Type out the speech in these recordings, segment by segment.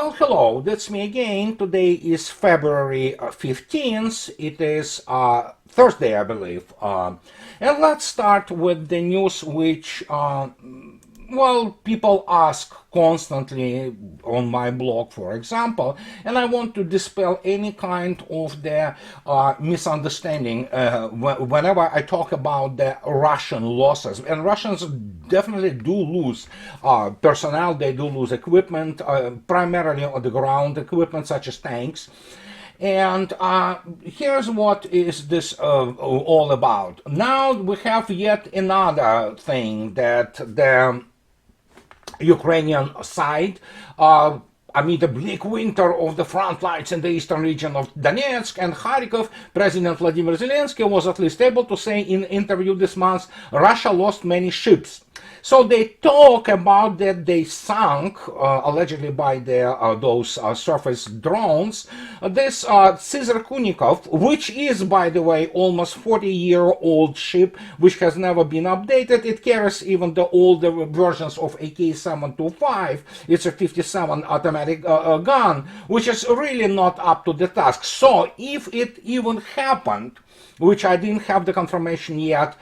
Well, hello, that's me again. Today is February 15th. It is Thursday, I believe. And let's start with the news which, well, people ask constantly on my blog, for example, and I want to dispel any kind of the misunderstanding whenever I talk about the Russian losses. And Russians definitely do lose personnel, they do lose equipment, primarily on the ground equipment such as tanks. And here's what is this all about. Now we have yet another thing that the Ukrainian side, amid the bleak winter of the front lines in the eastern region of Donetsk and Kharkov, President Vladimir Zelensky was at least able to say in an interview this month, Russia lost many ships. So they talk about that they sunk, allegedly by those surface drones, this Caesar Kunikov, which is, by the way, almost 40-year-old ship, which has never been updated. It carries even the older versions of AK-725. It's a 57 automatic gun, which is really not up to the task. So if it even happened, which I didn't have the confirmation yet,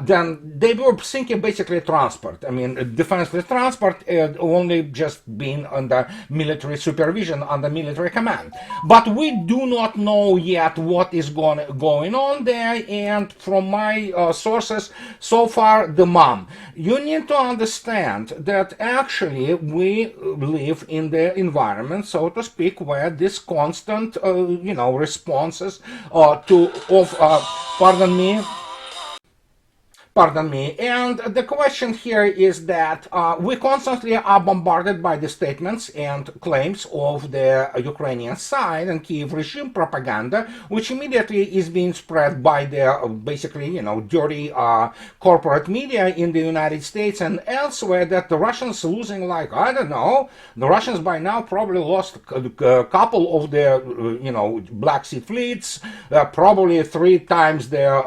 then they were thinking basically transport. I mean, defenseless transport, only just being under military supervision, under military command. But we do not know yet what is going on there, and from my sources, so far, the mom. You need to understand that actually we live in the environment, so to speak, where this constant, responses Pardon me. And the question here is that we constantly are bombarded by the statements and claims of the Ukrainian side and Kiev regime propaganda, which immediately is being spread by the basically, dirty corporate media in the United States and elsewhere, that the Russians losing, like, I don't know, the Russians by now probably lost a couple of their, Black Sea fleets, probably 3 times their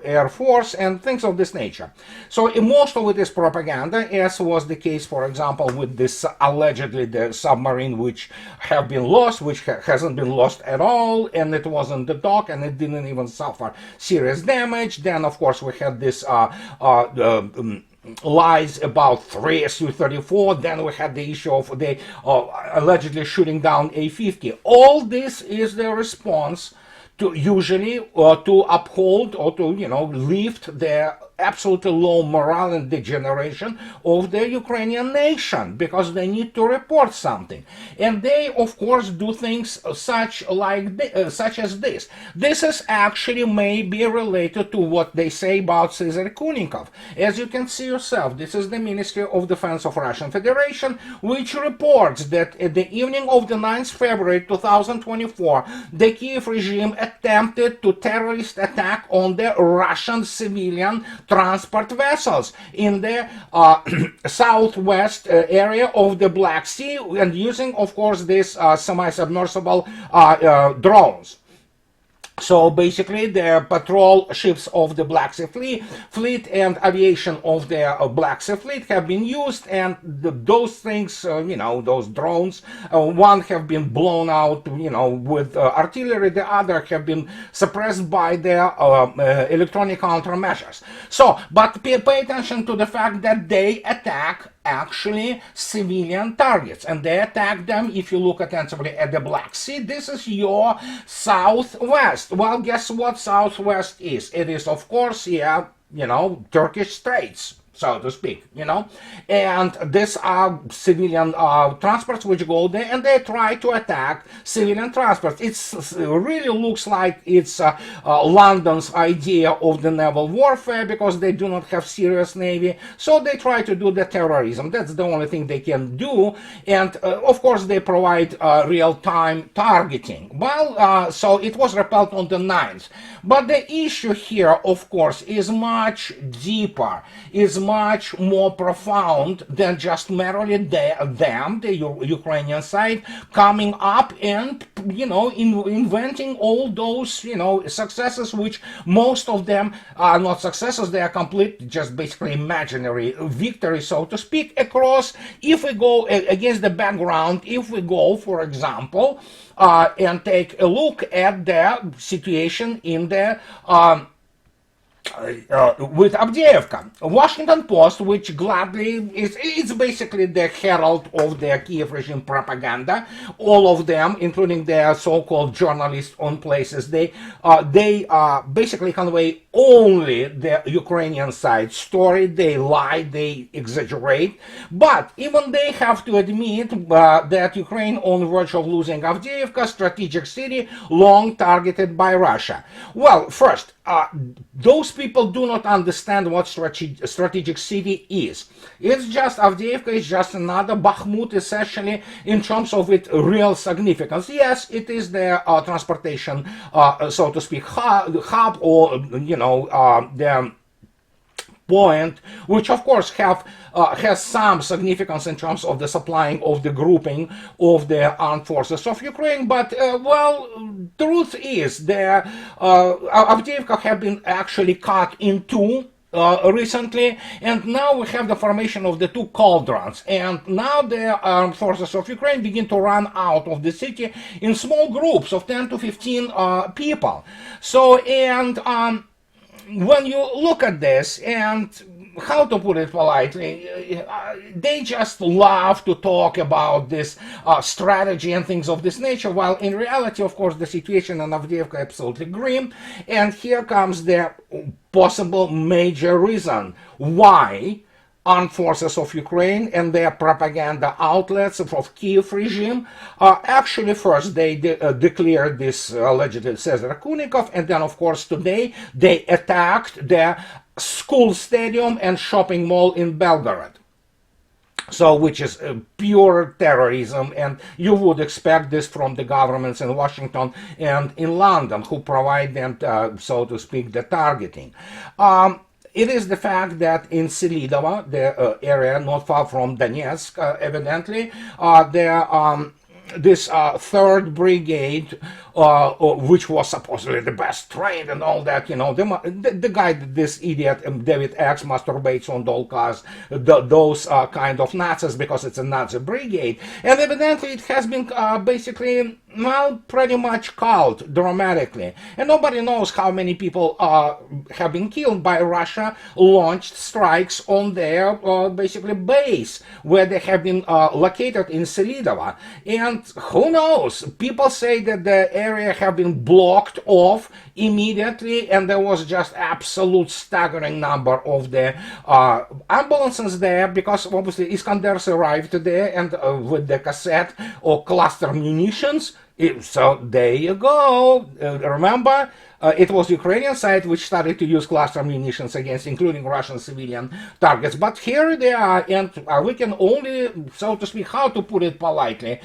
air force and things of this nature. So most of it is propaganda, as was the case, for example, with this allegedly the submarine which have been lost, which hasn't been lost at all, and it was on the dock and it didn't even suffer serious damage. Then, of course, we had this lies about 3 Su-34. Then we had the issue of the allegedly shooting down A-50. All this is the response to usually to uphold or to lift the absolutely low morale and degeneration of the Ukrainian nation, because they need to report something, and they of course do things such as this. This is actually maybe related to what they say about Caesar Kunikov. As you can see yourself, this is the Ministry of Defense of Russian Federation, which reports that at the evening of the 9th February 2024, the Kiev regime attempted to terrorist attack on the Russian civilian transport vessels in the southwest area of the Black Sea, and using, of course, these semi-submersible drones. So basically, the patrol ships of the Black Sea fleet and aviation of the Black Sea fleet have been used, and those things, those drones, one have been blown out, with artillery, the other have been suppressed by the electronic countermeasures. So, but pay attention to the fact that they attack actually civilian targets, and they attack them. If you look attentively at the Black Sea, this is your southwest. Well, guess what southwest is? It is, of course, Turkish Straits, so to speak, and these are civilian transports which go there, and they try to attack civilian transports. It really looks like it's London's idea of the naval warfare, because they do not have serious navy, so they try to do the terrorism. That's the only thing they can do, and of course they provide real-time targeting. Well, so it was repelled on the 9th, but the issue here, of course, is much deeper, is much more profound than just merely the Ukrainian side, coming up and, inventing all those, successes, which most of them are not successes. They are complete, just basically imaginary victory, so to speak, across. If we go against the background, if we go, for example, and take a look at the situation in the with Avdiivka. Washington Post, which gladly it's basically the herald of the Kiev regime propaganda. All of them, including their so-called journalists on places, they basically convey only the Ukrainian side story. They lie, they exaggerate, but even they have to admit that Ukraine on the verge of losing Avdiivka, strategic city, long targeted by Russia. Well, first, those people do not understand what strategic city is. It's just Avdiivka is just another Bakhmut, essentially, in terms of its real significance. Yes, it is the transportation, so to speak, hub, or the point, which of course has some significance in terms of the supplying of the grouping of the armed forces of Ukraine. But truth is, the Avdiivka have been actually cut in two recently, and now we have the formation of the two cauldrons, and now the armed forces of Ukraine begin to run out of the city in small groups of 10 to 15 people. So, and when you look at this, and how to put it politely, they just love to talk about this strategy and things of this nature, while in reality, of course, the situation in Avdiivka is absolutely grim. And here comes the possible major reason why armed forces of Ukraine and their propaganda outlets of Kiev regime actually first they declared this allegedly Cesar Kunikov, and then of course today they attacked the school stadium and shopping mall in Belgorod. So, which is pure terrorism, and you would expect this from the governments in Washington and in London, who provide them, so to speak, the targeting. It is the fact that in Selidova, the area not far from Donetsk, evidently, this 3rd Brigade, which was supposedly the best trained and all that, the guy, this idiot, David X, masturbates on those kind of Nazis because it's a Nazi brigade. And evidently it has been basically, pretty much culled dramatically. And nobody knows how many people have been killed by Russia launched strikes on their basically base where they have been located in Selidova. And who knows? People say that the area have been blocked off immediately, and there was just absolute staggering number of the ambulances there, because obviously Iskanders arrived there and with the cassette or cluster munitions. So there you go. Remember, it was Ukrainian side which started to use cluster munitions against, including Russian civilian targets. But here they are, and we can only, so to speak, how to put it politely,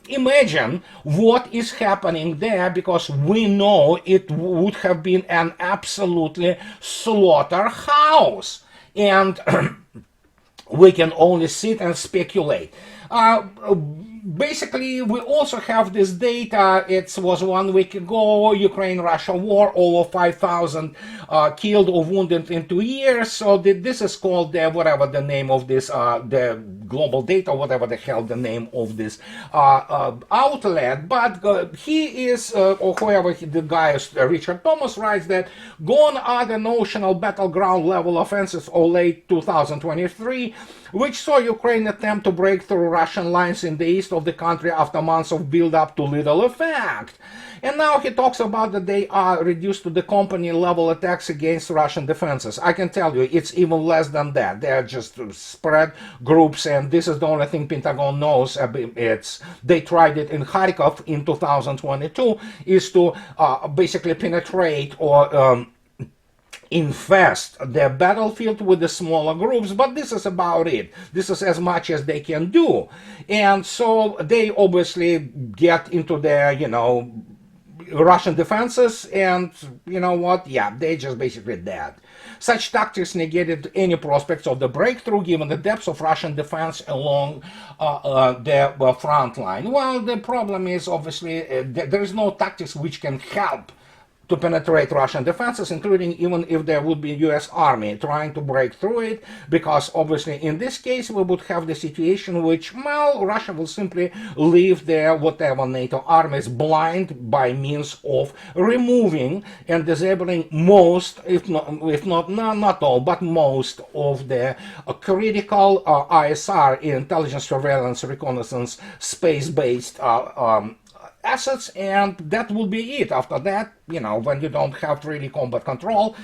imagine what is happening there, because we know it would have been an absolutely slaughterhouse. And we can only sit and speculate. Basically, we also have this data. It was 1 week ago, Ukraine-Russia war, over 5,000 killed or wounded in 2 years. So this is called whatever the name of this, the global data, whatever the hell the name of this outlet. But he is, or whoever the guy is, Richard Thomas, writes that gone are the notional battleground level offensives of late 2023, which saw Ukraine attempt to break through Russian lines in the east of the country after months of build-up to little effect. And now he talks about that they are reduced to the company-level attacks against Russian defenses. I can tell you, it's even less than that. They are just spread groups, and this is the only thing Pentagon knows. They tried it in Kharkov in 2022, is to basically penetrate or infest the battlefield with the smaller groups, but this is about it. This is as much as they can do. And so they obviously get into their, Russian defenses, and you know what? Yeah, they just basically dead. Such tactics negated any prospects of the breakthrough given the depths of Russian defense along the front line. Well, the problem is obviously there is no tactics which can help to penetrate Russian defenses, including even if there would be U.S. army trying to break through it, because obviously in this case we would have the situation which, well, Russia will simply leave their whatever NATO armies blind by means of removing and disabling most, if not all, but most of the critical ISR, intelligence, surveillance, reconnaissance, space-based assets, and that will be it. After that, when you don't have really combat control,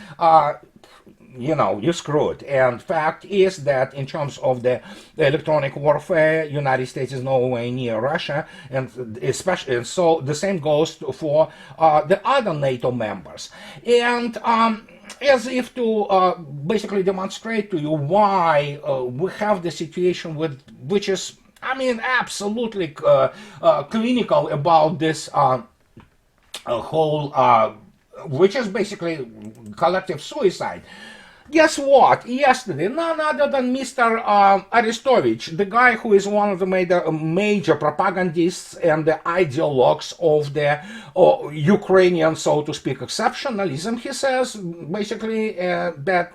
you're screwed. And fact is that in terms of the electronic warfare, United States is nowhere near Russia, and especially, and so the same goes for the other NATO members. And as if to basically demonstrate to you why we have the situation which is, absolutely clinical about this whole, which is basically collective suicide. Guess what? Yesterday, none other than Mr. Arestovich, the guy who is one of the major propagandists and the ideologues of the Ukrainian, so to speak, exceptionalism, he says basically that,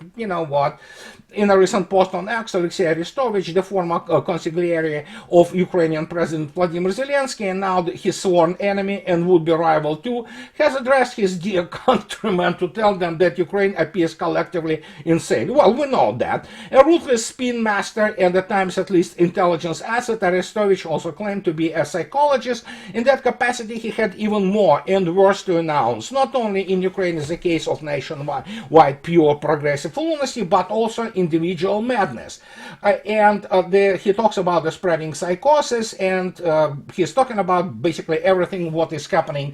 in a recent post on X, Alexei Arestovich, the former consigliere of Ukrainian President Vladimir Zelensky, and now his sworn enemy and would-be rival too, has addressed his dear countrymen to tell them that Ukraine appears collectively insane. Well, we know that. A ruthless spin master and at times at least intelligence asset, Arestovich also claimed to be a psychologist. In that capacity, he had even more and worse to announce. Not only in Ukraine is a case of nationwide pure progressive lunacy, but also individual madness. He talks about the spreading psychosis, and he's talking about basically everything what is happening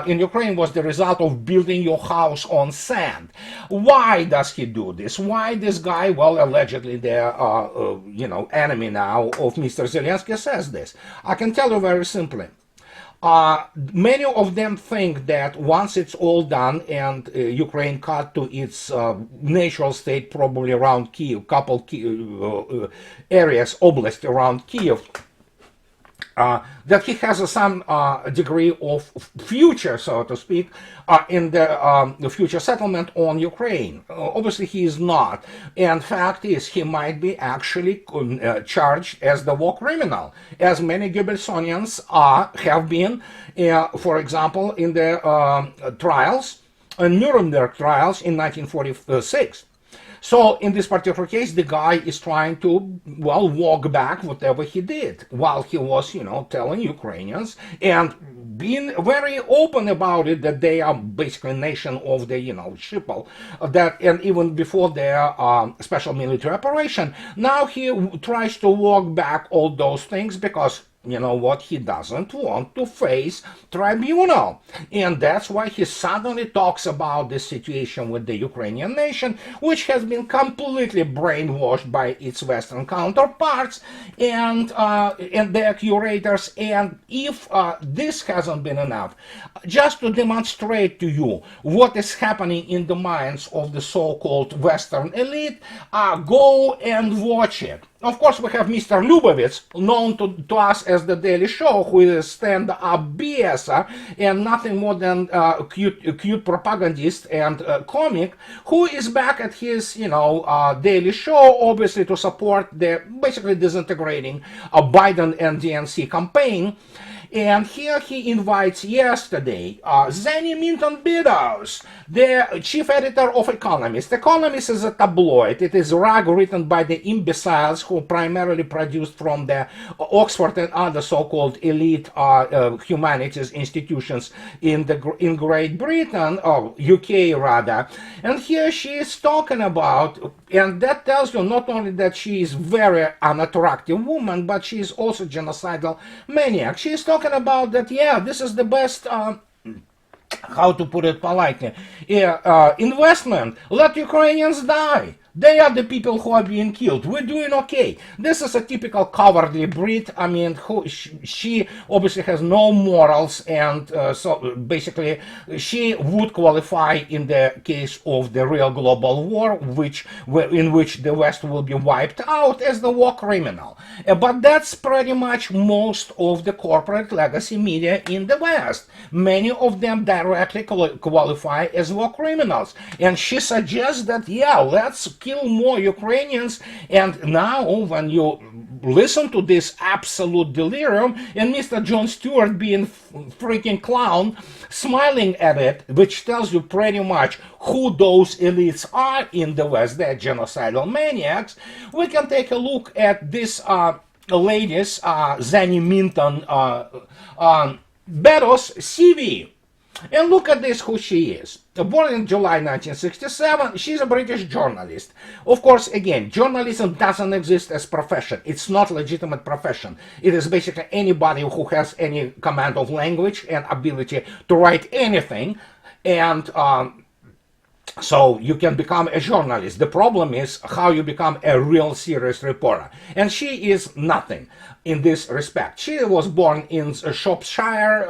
in Ukraine was the result of building your house on sand. Why does he do this? Why this guy, well, allegedly the enemy now of Mr. Zelensky, says this? I can tell you very simply. Many of them think that once it's all done and Ukraine cut to its natural state, probably around Kiev, couple areas, oblast around Kiev, that he has some degree of future, so to speak, in the future settlement on Ukraine. Obviously, he is not. And fact is, he might be actually charged as the war criminal, as many Goebbelsonians have been, for example, in the trials, Nuremberg trials in 1946. So in this particular case, the guy is trying to, well, walk back whatever he did while he was, telling Ukrainians and being very open about it that they are basically a nation of the, Shipple, that, and even before their special military operation. Now he tries to walk back all those things because you know what, he doesn't want to face tribunal. And that's why he suddenly talks about this situation with the Ukrainian nation, which has been completely brainwashed by its Western counterparts and their curators. And if this hasn't been enough, just to demonstrate to you what is happening in the minds of the so-called Western elite, go and watch it. Of course, we have Mr. Lubavitz, known to us as the Daily Show, who is a stand-up BSer and nothing more than a cute propagandist and comic, who is back at his, Daily Show, obviously to support the basically disintegrating Biden and DNC campaign. And here he invites yesterday Zanny Minton Meadows, the chief editor of Economist. Economist is a tabloid. It is a rag written by the imbeciles who primarily produced from the Oxford and other so-called elite humanities institutions in Great Britain, or UK rather. And here she is talking about, and that tells you not only that she is very unattractive woman, but she is also genocidal maniac. She is talking about that, yeah, this is the best, how to put it politely, investment. Let Ukrainians die. They are the people who are being killed. We're doing okay. This is a typical cowardly breed. I mean, she obviously has no morals, and so basically she would qualify in the case of the real global war, in which the West will be wiped out as the war criminal. But that's pretty much most of the corporate legacy media in the West. Many of them directly qualify as war criminals. And she suggests that, yeah, let's kill more Ukrainians. And now when you listen to this absolute delirium, and Mr. Jon Stewart being freaking clown, smiling at it, which tells you pretty much who those elites are in the West, they're genocidal maniacs, we can take a look at this lady's, Zanny Minton Beddoes CV. And look at this, who she is. Born in July 1967, she's a British journalist. Of course, again, journalism doesn't exist as profession. It's not a legitimate profession. It is basically anybody who has any command of language and ability to write anything, and so you can become a journalist. The problem is how you become a real serious reporter. And she is nothing in this respect. She was born in Shropshire,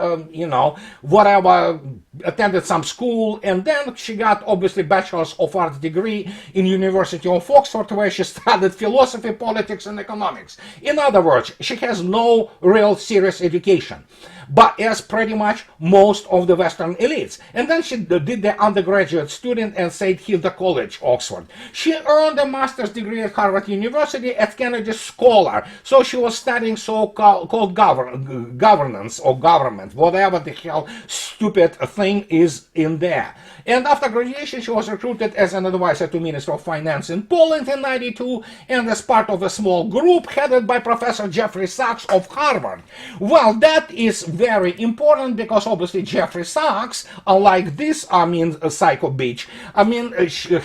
whatever, attended some school, and then she got obviously Bachelor's of Arts degree in University of Oxford, where she studied philosophy, politics, and economics. In other words, she has no real serious education, but as pretty much most of the Western elites. And then she did the undergraduate student at St. Hilda College, Oxford. She earned a master's degree at Harvard University at Kennedy Scholar. So she was studying so-called governance or government, whatever the hell stupid thing is in there. And after graduation, she was recruited as an advisor to Minister of Finance in Poland in '92, and as part of a small group headed by Professor Jeffrey Sachs of Harvard. Well, that is very important because obviously Jeffrey Sachs, unlike this, psycho bitch,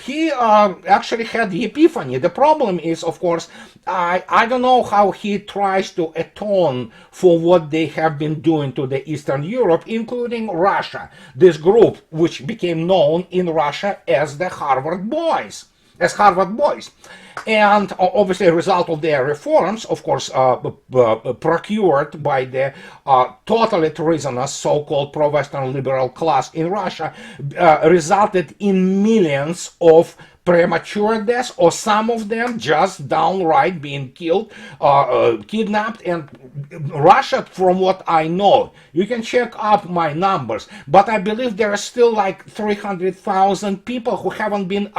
he actually had the epiphany. The problem is, of course, I don't know how he tries to atone for what they have been doing to the Eastern Europe, including Russia. This group, which became known in Russia as the Harvard Boys. And obviously a result of their reforms, of course, procured by the totally treasonous so-called pro-Western liberal class in Russia, resulted in millions of premature deaths, or some of them just downright being killed, kidnapped. And Russia, from what I know, you can check up my numbers, but I believe there are still like 300,000 people who haven't been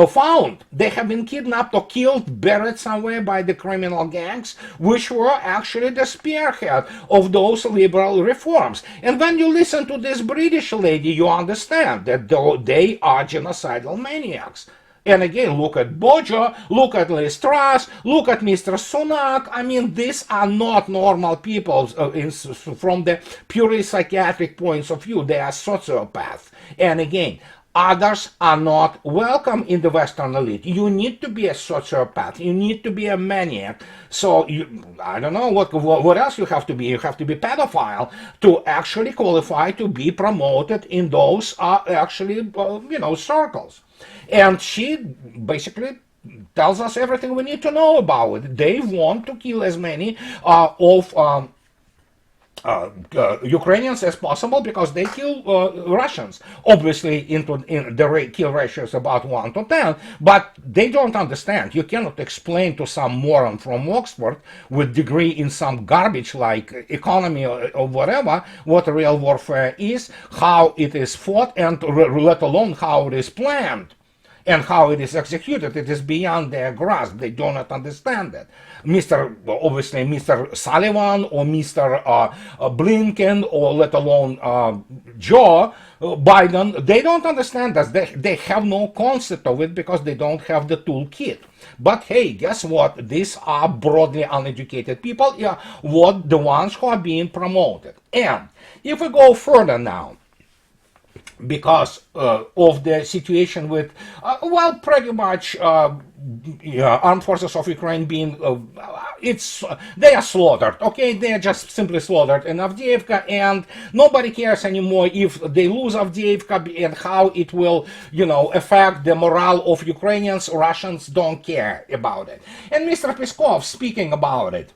found. They have been kidnapped or killed, buried somewhere by the criminal gangs, which were actually the spearhead of those liberal reforms. And when you listen to this British lady, you understand that they are genocidal maniacs. And again, look at Bojo, look at Liz Truss, look at Mr. Sunak. These are not normal people from the purely psychiatric points of view. They are sociopaths. And again, others are not welcome in the Western elite. You need to be a sociopath. You need to be a maniac. So I don't know what else you have to be. You have to be pedophile to actually qualify to be promoted in those circles. And she basically tells us everything we need to know about it. They want to kill as many of Ukrainians as possible because they kill Russians. Obviously, the kill ratio is about 1 to 10, but they don't understand. You cannot explain to some moron from Oxford with degree in some garbage like economy or whatever what real warfare is, how it is fought, and let alone how it is planned. And how it is executed. It is beyond their grasp. They do not understand it. Mr. Sullivan or Mr. Blinken, or let alone Joe Biden, they don't understand that. They have no concept of it because they don't have the toolkit. But hey, guess what? These are broadly uneducated people, the ones who are being promoted. And if we go further now, because of the situation with, pretty much armed forces of Ukraine being, they are slaughtered. Okay, they are just simply slaughtered in Avdiivka, and nobody cares anymore if they lose Avdiivka and how it will, affect the morale of Ukrainians. Russians don't care about it. And Mr. Peskov, speaking about it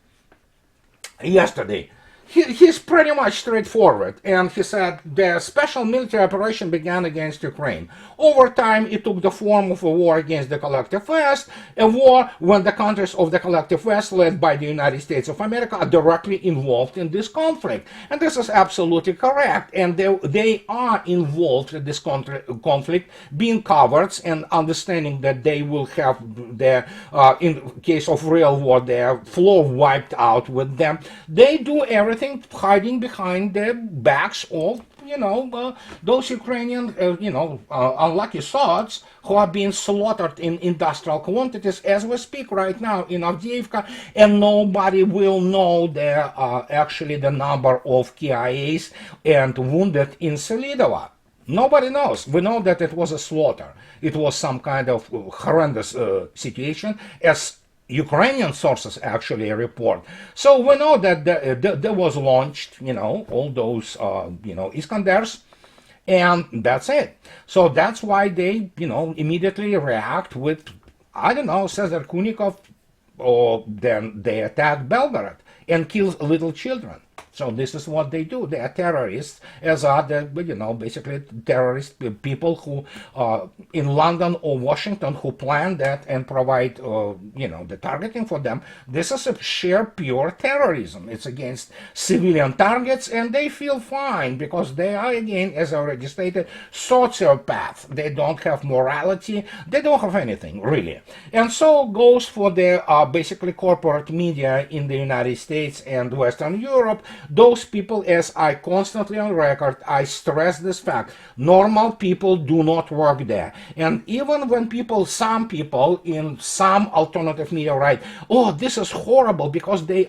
yesterday, he's pretty much straightforward, and he said the special military operation began against Ukraine. Over time, it took the form of a war against the collective West, a war when the countries of the collective West, led by the United States of America, are directly involved in this conflict. And this is absolutely correct, and they are involved in this conflict, being cowards and understanding that they will have their, in case of real war, their floor wiped out with them. They do everything hiding behind the backs of, those Ukrainian, unlucky sods who are being slaughtered in industrial quantities as we speak right now in Avdiivka, and nobody will know actually the number of KIAs and wounded in Selidova. Nobody knows. We know that it was a slaughter. It was some kind of horrendous situation, as Ukrainian sources actually report. So we know that there was launched, all those, Iskanders, and that's it. So that's why they, immediately react with, I don't know, Cesar Kunikov, or then they attack Belgorod and kill little children. So this is what they do. They are terrorists, as are the, basically terrorist people who, in London or Washington, who plan that and provide, the targeting for them. This is a sheer pure terrorism. It's against civilian targets, and they feel fine because they are, again, as I already stated, sociopaths. They don't have morality. They don't have anything, really. And so goes for the, basically, corporate media in the United States and Western Europe. Those people, as I constantly on record, I stress this fact, normal people do not work there. And even when some people in some alternative media write, oh, this is horrible because they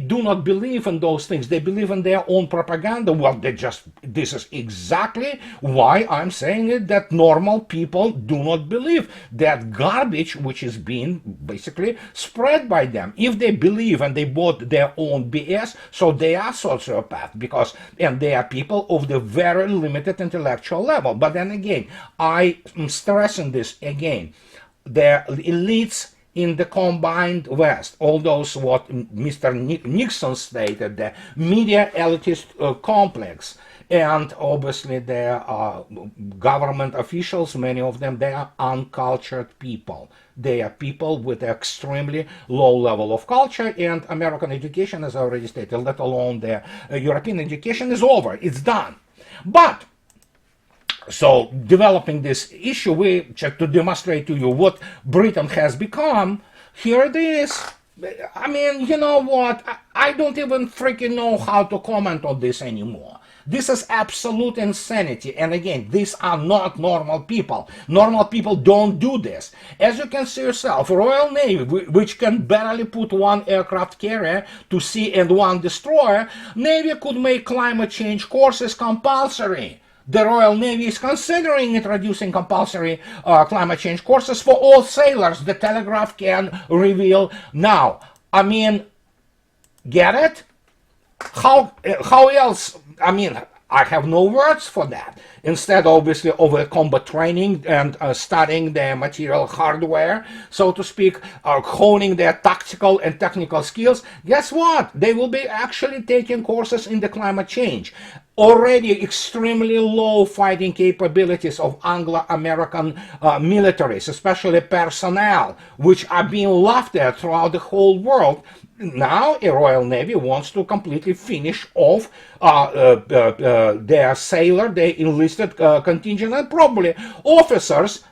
do not believe in those things. They believe in their own propaganda. Well, this is exactly why I'm saying it, that normal people do not believe that garbage which is being basically spread by them. If they believe and they bought their own BS, so they are sociopaths, and they are people of the very limited intellectual level. But then again, I am stressing this again. The elites in the combined West, all those what Mr. Nixon stated, the media elitist complex, and obviously the government officials, many of them, they are uncultured people. They are people with extremely low level of culture, and American education, as I already stated, let alone the European education, is over. It's done. But so developing this issue, we just to demonstrate to you what Britain has become, here it is. I mean, you know what? I don't even freaking know how to comment on this anymore. This is absolute insanity. And again, these are not normal people. Normal people don't do this. As you can see yourself, Royal Navy, which can barely put one aircraft carrier to sea and one destroyer, Navy could make climate change courses compulsory. The Royal Navy is considering introducing compulsory climate change courses for all sailors, the Telegraph can reveal now. I mean, get it? How else? I mean, I have no words for that. Instead, obviously, of combat training and studying their material hardware, so to speak, honing their tactical and technical skills, guess what? They will be actually taking courses in the climate change. Already extremely low fighting capabilities of Anglo-American militaries, especially personnel, which are being laughed at throughout the whole world. Now, a Royal Navy wants to completely finish off their sailor, their enlisted contingent, and probably officers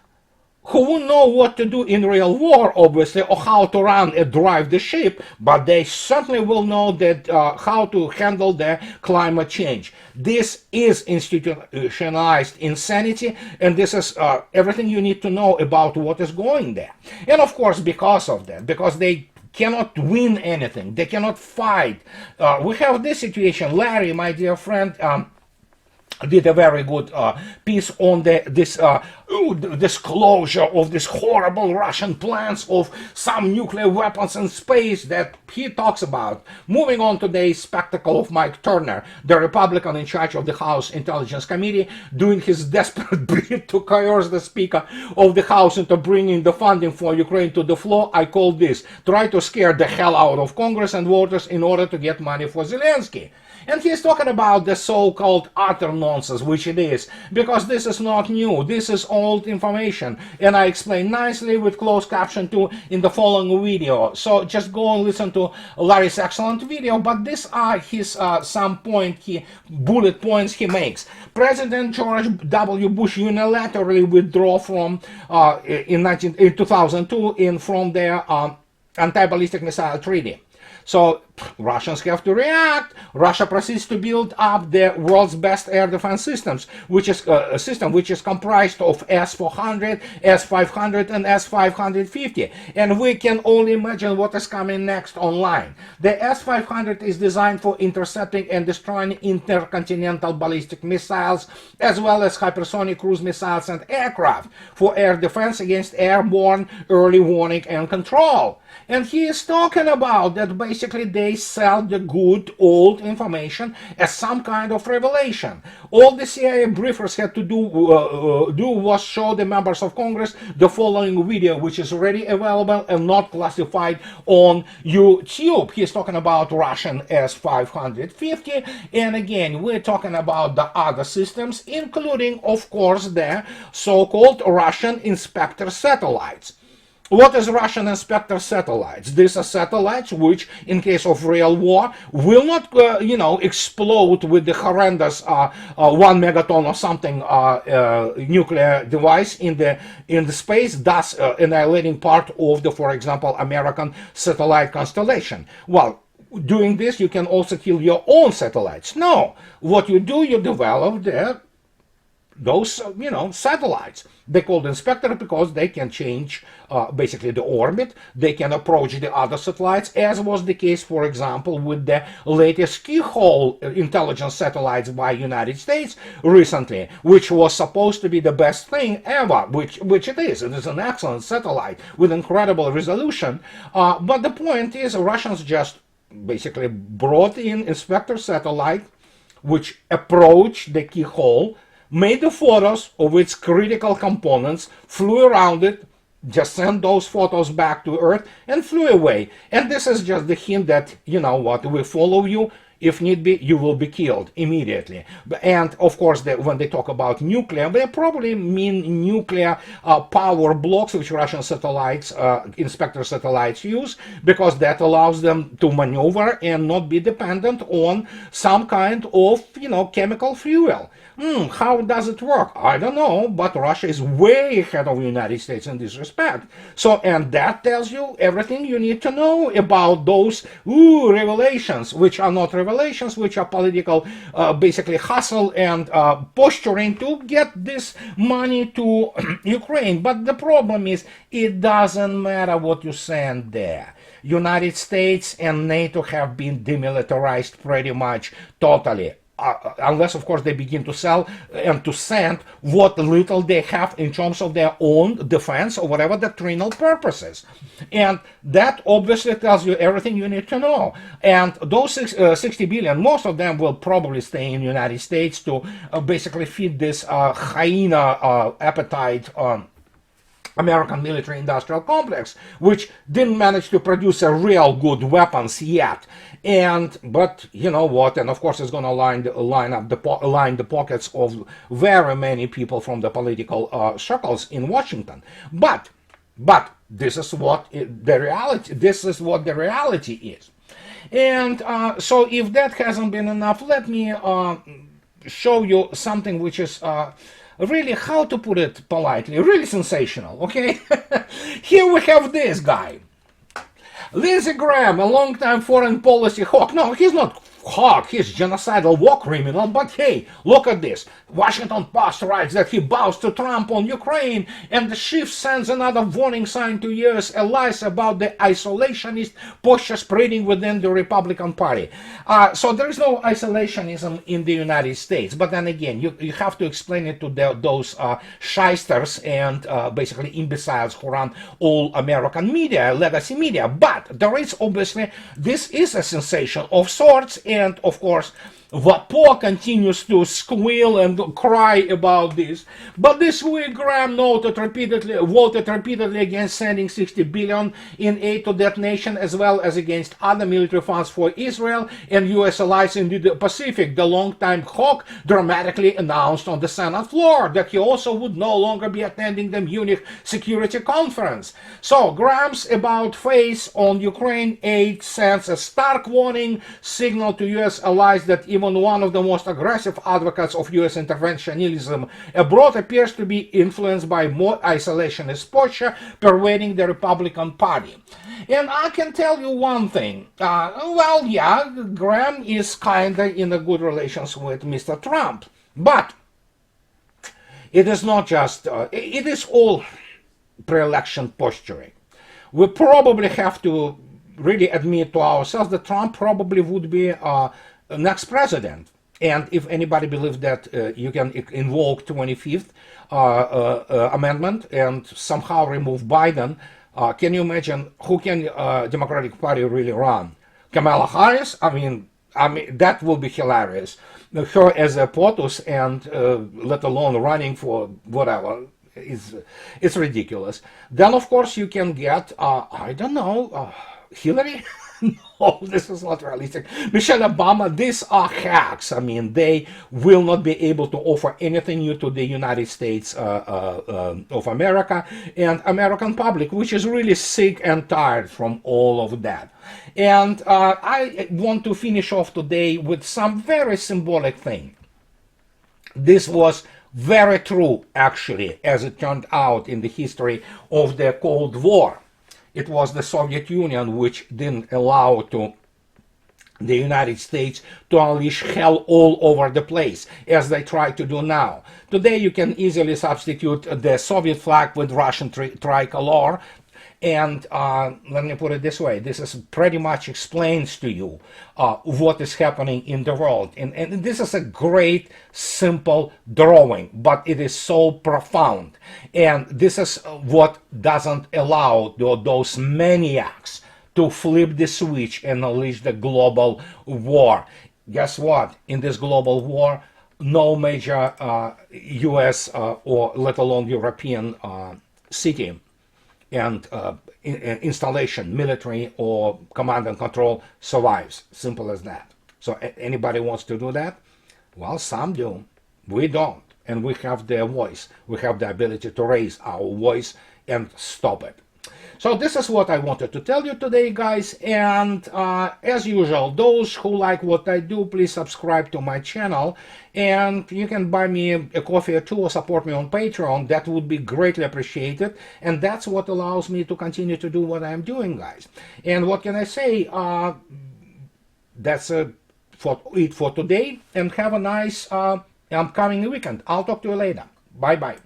who won't know what to do in real war, obviously, or how to run and drive the ship, but they certainly will know that how to handle the climate change. This is institutionalized insanity, and this is everything you need to know about what is going there. And of course, because of that, because they cannot win anything, they cannot fight. We have this situation, Larry, my dear friend, did a very good piece on this disclosure of this horrible Russian plans of some nuclear weapons in space that he talks about. Moving on today's spectacle of Mike Turner, the Republican in charge of the House Intelligence Committee, doing his desperate bid to coerce the Speaker of the House into bringing the funding for Ukraine to the floor. I call this try to scare the hell out of Congress and voters in order to get money for Zelensky. And he's talking about the so-called utter nonsense, which it is, because this is not new, this is old information, and I explain nicely with closed caption too in the following video. So just go and listen to Larry's excellent video, but these are his bullet points he makes. President George W. Bush unilaterally withdrew from in 2002 from their anti-ballistic missile treaty. So Russians have to react. Russia proceeds to build up the world's best air defense systems, which is a system which is comprised of S-400, S-500, and S-550. And we can only imagine what is coming next online. The S-500 is designed for intercepting and destroying intercontinental ballistic missiles, as well as hypersonic cruise missiles and aircraft, for air defense against airborne early warning and control. And he is talking about that basically they sell the good old information as some kind of revelation. All the CIA briefers had to do was show the members of Congress the following video, which is already available and not classified on YouTube. He's talking about Russian S-550, and again, we're talking about the other systems, including, of course, the so-called Russian Inspector satellites. What is Russian Inspector satellites? These are satellites which, in case of real war, will not, explode with the horrendous 1 megaton or something nuclear device in the space, thus annihilating part of the, for example, American satellite constellation. Well, doing this, you can also kill your own satellites. No, what you do, you develop those satellites. They called Inspector because they can change basically the orbit. They can approach the other satellites, as was the case, for example, with the latest keyhole intelligence satellites by United States recently, which was supposed to be the best thing ever, which it is. It is an excellent satellite with incredible resolution. But the point is, Russians just basically brought in Inspector satellite, which approached the keyhole, made the photos of its critical components, flew around it, just sent those photos back to Earth, and flew away. And this is just the hint that, you know what, we follow you. If need be, you will be killed immediately. And of course, when they talk about nuclear, they probably mean nuclear power blocks, which Russian satellites, Inspector satellites use, because that allows them to maneuver and not be dependent on some kind of, chemical fuel. How does it work? I don't know, but Russia is way ahead of the United States in this respect. So, and that tells you everything you need to know about those revelations, which are not revelations, which are political, basically hustle and posturing to get this money to Ukraine. But the problem is, it doesn't matter what you send there. United States and NATO have been demilitarized pretty much totally. Unless, of course, they begin to sell and to send what little they have in terms of their own defense or whatever doctrinal purposes. And that obviously tells you everything you need to know. And those 60 billion, most of them will probably stay in the United States to basically feed this hyena appetite American military-industrial complex, which didn't manage to produce a real good weapons yet. But you know what? And of course, it's going to line the pockets of very many people from the political circles in Washington. But this is what the reality. This is what the reality is. And so, if that hasn't been enough, let me show you something which is. Really, how to put it politely, really sensational, okay? Here we have this guy. Lindsey Graham, a long-time foreign policy hawk. No, he's not Hawk, he's genocidal war criminal, but hey, look at this. Washington Post writes that he bows to Trump on Ukraine, and the chief sends another warning sign to US allies about the isolationist posture spreading within the Republican Party. So there is no isolationism in the United States, but then again, you have to explain it to those shysters and basically imbeciles who run all American media, legacy media. But there is obviously, this is a sensation of sorts, and of course, Vapor continues to squeal and cry about this. But this week, Graham voted repeatedly against sending 60 billion in aid to that nation, as well as against other military funds for Israel and U.S. allies in the Pacific. The longtime hawk dramatically announced on the Senate floor that he also would no longer be attending the Munich Security Conference. So Graham's about face on Ukraine aid sends a stark warning signal to U.S. allies that even one of the most aggressive advocates of U.S. interventionism abroad appears to be influenced by more isolationist posture pervading the Republican Party. And I can tell you one thing. Well, yeah, Graham is kinda in a good relations with Mr. Trump, but it is not just, it is all pre-election posturing. We probably have to really admit to ourselves that Trump probably would be next president. And if anybody believes that you can invoke 25th amendment and somehow remove Biden, can you imagine who can Democratic Party really run? Kamala Harris? I mean that will be hilarious. Her as a POTUS and let alone running for whatever. It's ridiculous. Then of course you can get I don't know, Hillary. No, this is not realistic. Michelle Obama, these are hacks. I mean, they will not be able to offer anything new to the United States of America and American public, which is really sick and tired from all of that. And I want to finish off today with some very symbolic thing. This was very true, actually, as it turned out in the history of the Cold War. It was the Soviet Union which didn't allow to the United States to unleash hell all over the place, as they try to do now. Today you can easily substitute the Soviet flag with Russian tricolor. And let me put it this way, this is pretty much explains to you what is happening in the world. And this is a great, simple drawing, but it is so profound. And this is what doesn't allow those maniacs to flip the switch and unleash the global war. Guess what? In this global war, no major US or let alone European city and installation, military or command and control survives. Simple as that. So anybody wants to do that? Well, some do. We don't. And we have their voice. We have the ability to raise our voice and stop it. So this is what I wanted to tell you today, guys. And as usual, those who like what I do, please subscribe to my channel. And you can buy me a coffee or two or support me on Patreon. That would be greatly appreciated. And that's what allows me to continue to do what I'm doing, guys. And what can I say? That's it for today. And have a nice upcoming weekend. I'll talk to you later. Bye-bye.